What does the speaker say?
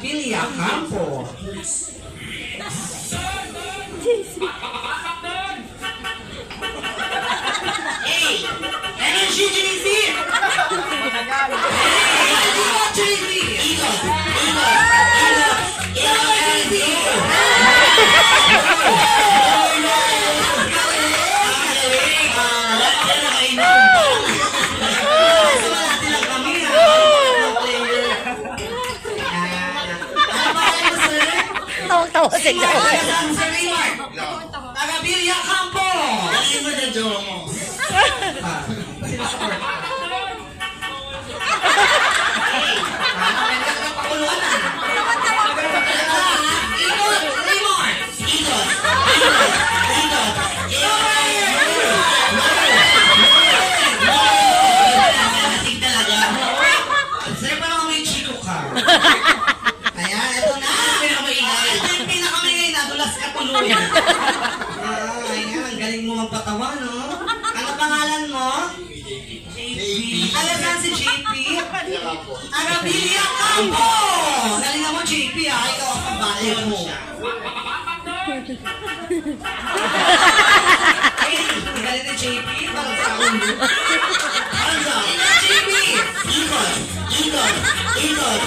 Agapilla Campo. Hey! Energy, JC! Tawag-tawa sa inyo. Agapilla Campo! Kasi mo na jowa mo. Ayan, ito na. Yung pinakamaingay na, dulas ka tuloy. Ayan, ang galing mo magpatawa, no? Ano pangalan mo? JP. Alam na si JP? Agapilla Campo! Galing mo, JP, ha? Ikaw ang pabalik mo. Hey, galing ni JP? Parang sa ulo. Parang sa JP! Ikot! Ikot! Ikot!